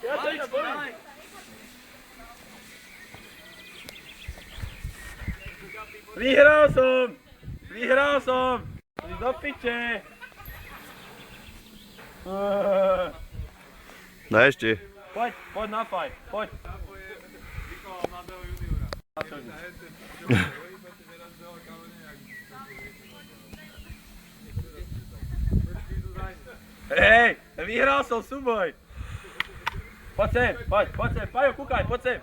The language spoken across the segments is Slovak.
Ja to ťa bojím. Vyhral som! Vyhral som! Ty do piče! Daj ešte. Poď na faj, poď. Hej, vyhral som súboj. Poď sem, poď sem, Pajo, kúkaj, poď sem.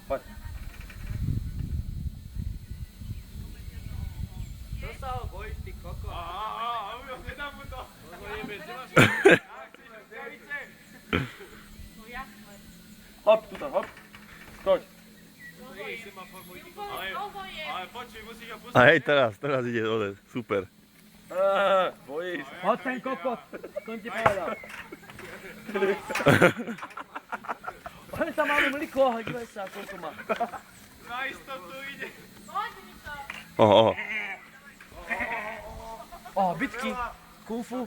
Poď. Čo sa ho bojíš, ty koko? Nedám mu to. Hop, tuto, hop. Skoč. Ale počuj, musíš ho pustiť. A hej, teraz ide dole, super. Bojíš. Hoď ten kokot, som ti povedal. On je tam malý mliko, dívaj sa, koľko má. Na istotu ide. Oho. Bitky, kung fu.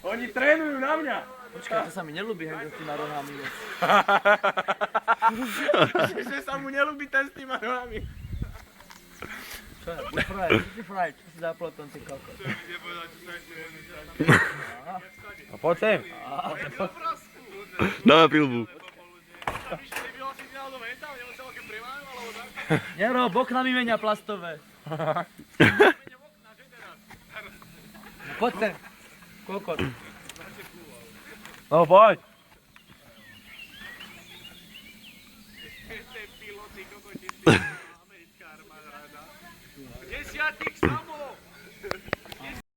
Oni trénujú na mňa. Počkaj, to sa mi nelúbi, hej, s tými rohami. Že sa mu nelúbi ten s týma nohami. Čo je? Buď frajer, čo si zaplo ten ty kokot. A poď sem. Dáme prilbu. Nero, okna mi menia plastové. Poď sem, kokot. No poď. Desiatých sam